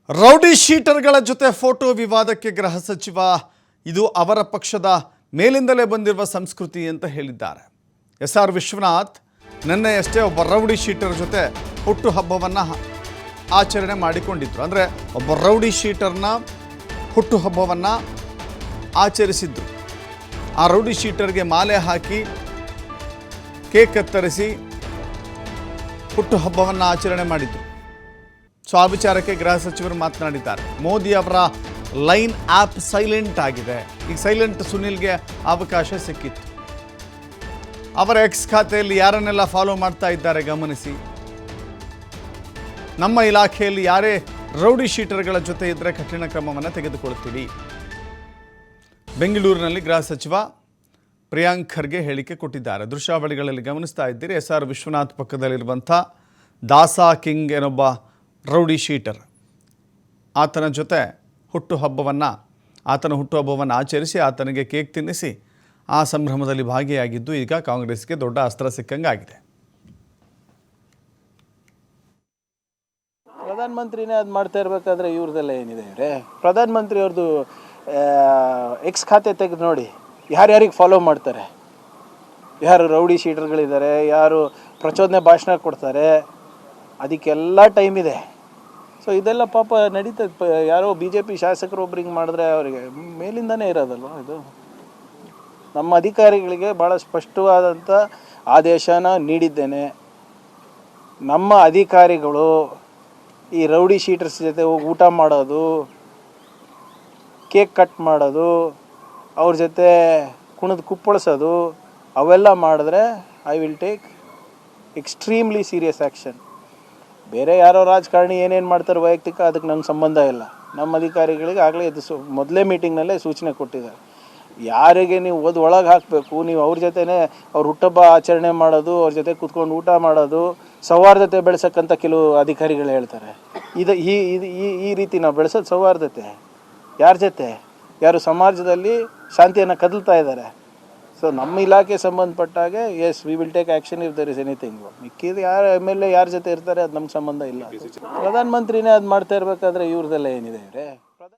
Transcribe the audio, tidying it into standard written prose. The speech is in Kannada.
ರೌಡಿ ಶೀಟರ್ಗಳ ಜೊತೆ ಫೋಟೋ ವಿವಾದಕ್ಕೆ ಗೃಹ ಸಚಿವ ಇದು ಅವರ ಪಕ್ಷದ ಮೇಲಿಂದಲೇ ಬಂದಿರುವ ಸಂಸ್ಕೃತಿ ಅಂತ ಹೇಳಿದ್ದಾರೆ. ಎಸ್.ಆರ್. ವಿಶ್ವನಾಥ್ ನಿನ್ನೆಯಷ್ಟೇ ಒಬ್ಬ ರೌಡಿ ಶೀಟರ್ ಜೊತೆ ಹುಟ್ಟುಹಬ್ಬವನ್ನು ಆಚರಣೆ ಮಾಡಿಕೊಂಡಿದ್ರು. ಅಂದರೆ ಒಬ್ಬ ರೌಡಿ ಶೀಟರ್ನ ಹುಟ್ಟುಹಬ್ಬವನ್ನು ಆಚರಿಸಿದ್ರು. ಆ ರೌಡಿ ಶೀಟರ್ಗೆ ಮಾಲೆ ಹಾಕಿ ಕೇಕ್ ಕತ್ತರಿಸಿ ಹುಟ್ಟುಹಬ್ಬವನ್ನು ಆಚರಣೆ ಮಾಡಿದ್ರು. ಸೊ ಆ ವಿಚಾರಕ್ಕೆ ಗೃಹ ಸಚಿವರು ಮಾತನಾಡಿದ್ದಾರೆ. ಮೋದಿ ಅವರ ಲೈನ್ ಆ್ಯಪ್ ಸೈಲೆಂಟ್ ಆಗಿದೆ. ಈಗ ಸೈಲೆಂಟ್ ಸುನಿಲ್ಗೆ ಅವಕಾಶ ಸಿಕ್ಕಿತ್ತು. ಅವರ ಎಕ್ಸ್ ಖಾತೆಯಲ್ಲಿ ಯಾರನ್ನೆಲ್ಲ ಫಾಲೋ ಮಾಡ್ತಾ ಇದ್ದಾರೆ ಗಮನಿಸಿ. ನಮ್ಮ ಇಲಾಖೆಯಲ್ಲಿ ಯಾರೇ ರೌಡಿ ಶೀಟರ್ಗಳ ಜೊತೆ ಇದ್ದರೆ ಕಠಿಣ ಕ್ರಮವನ್ನು ತೆಗೆದುಕೊಳ್ತೀವಿ. ಬೆಂಗಳೂರಿನಲ್ಲಿ ಗೃಹ ಸಚಿವ ಪ್ರಿಯಾಂಕ್ ಖರ್ಗೆ ಹೇಳಿಕೆ ಕೊಟ್ಟಿದ್ದಾರೆ. ದೃಶ್ಯಾವಳಿಗಳಲ್ಲಿ ಗಮನಿಸ್ತಾ ಇದ್ದೀರಿ. ಎಸ್.ಆರ್. Vishwanath ಪಕ್ಕದಲ್ಲಿರುವಂಥ Daasa king ಏನೊಬ್ಬ rowdy sheeter, ಆತನ ಜೊತೆ ಆತನ ಹುಟ್ಟುಹಬ್ಬವನ್ನು ಆಚರಿಸಿ ಆತನಿಗೆ ಕೇಕ್ ತಿನ್ನಿಸಿ ಆ ಸಂಭ್ರಮದಲ್ಲಿ ಭಾಗಿಯಾಗಿದ್ದು ಈಗ ಕಾಂಗ್ರೆಸ್ಗೆ ದೊಡ್ಡ ಅಸ್ತ್ರ ಸಿಕ್ಕಂಗಾಗಿದೆ. ಪ್ರಧಾನಮಂತ್ರಿನೇ ಅದು ಮಾಡ್ತಾ ಇರಬೇಕಾದ್ರೆ ಇವ್ರದೆಲ್ಲ ಏನಿದೆ ಇವರೇ? ಪ್ರಧಾನಮಂತ್ರಿ ಅವ್ರದ್ದು ಎಕ್ಸ್ ಖಾತೆ ತೆಗೆದು ನೋಡಿ, ಯಾರ್ಯಾರಿಗೆ ಫಾಲೋ ಮಾಡ್ತಾರೆ, ಯಾರು ರೌಡಿ ಶೀಟರ್ಗಳಿದ್ದಾರೆ, ಯಾರು ಪ್ರಚೋದನೆ ಭಾಷಣ ಕೊಡ್ತಾರೆ, ಅದಕ್ಕೆಲ್ಲ ಟೈಮ್ ಇದೆ. ಸೊ ಇದೆಲ್ಲ ಪಾಪ ನಡೀತದೆ. ಯಾರೋ BJP ಶಾಸಕರು ಒಬ್ರಿಗೆ ಮಾಡಿದ್ರೆ ಅವರಿಗೆ ಮೇಲಿಂದನೇ ಇರೋದಲ್ವ ಇದು. ನಮ್ಮ ಅಧಿಕಾರಿಗಳಿಗೆ ಭಾಳ ಸ್ಪಷ್ಟವಾದಂಥ ಆದೇಶನ ನೀಡಿದ್ದೇನೆ. ನಮ್ಮ ಅಧಿಕಾರಿಗಳು ಈ ರೌಡಿ ಶೀಟರ್ಸ್ ಜೊತೆ ಹೋಗಿ ಊಟ ಮಾಡೋದು, ಕೇಕ್ ಕಟ್ ಮಾಡೋದು, ಅವ್ರ ಜೊತೆ ಕುಣಿದು ಕುಪ್ಪಳಿಸೋದು ಅವೆಲ್ಲ ಮಾಡಿದ್ರೆ I will take extremely serious action. ಬೇರೆ ಯಾರೋ ರಾಜಕಾರಣಿ ಏನೇನು ಮಾಡ್ತಾರೆ ವೈಯಕ್ತಿಕ, ಅದಕ್ಕೆ ನಂಗೆ ಸಂಬಂಧ ಇಲ್ಲ. ನಮ್ಮ ಅಧಿಕಾರಿಗಳಿಗೆ ಆಗಲೇ ಇದು ಮೊದಲೇ ಮೀಟಿಂಗ್ನಲ್ಲೇ ಸೂಚನೆ ಕೊಟ್ಟಿದ್ದಾರೆ. ಯಾರಿಗೆ ನೀವು ಒಳಗೆ ಹಾಕಬೇಕು, ನೀವು ಅವ್ರ ಜೊತೆನೇ ಅವ್ರ ಹುಟ್ಟುಹಬ್ಬ ಆಚರಣೆ ಮಾಡೋದು, ಅವ್ರ ಜೊತೆ ಕೂತ್ಕೊಂಡು ಊಟ ಮಾಡೋದು, ಸೌಹಾರ್ದತೆ ಬೆಳೆಸೋಕ್ಕಂತ ಕೆಲವು ಅಧಿಕಾರಿಗಳು ಹೇಳ್ತಾರೆ. ಈ ರೀತಿ ನಾವು ಬೆಳೆಸೋದು ಸೌಹಾರ್ದತೆ ಯಾರ ಜೊತೆ? ಯಾರು ಸಮಾಜದಲ್ಲಿ ಶಾಂತಿಯನ್ನು ಕದಲ್ತಾ ಇದ್ದಾರೆ. ಸೊ ನಮ್ಮ ಇಲಾಖೆ ಸಂಬಂಧಪಟ್ಟಾಗೆ yes we will take action if there is anything. ಮಿಕ್ಕಿದ ಯಾರು MLA ಯಾರ ಜೊತೆ ಇರ್ತಾರೆ ಅದು ನಮ್ಗೆ ಸಂಬಂಧ ಇಲ್ಲ. ಪ್ರಧಾನಮಂತ್ರಿನೇ ಅದು ಮಾಡ್ತಾ ಇರಬೇಕಾದ್ರೆ ಇವ್ರದೆಲ್ಲ ಏನಿದೆ ಇವರೇ?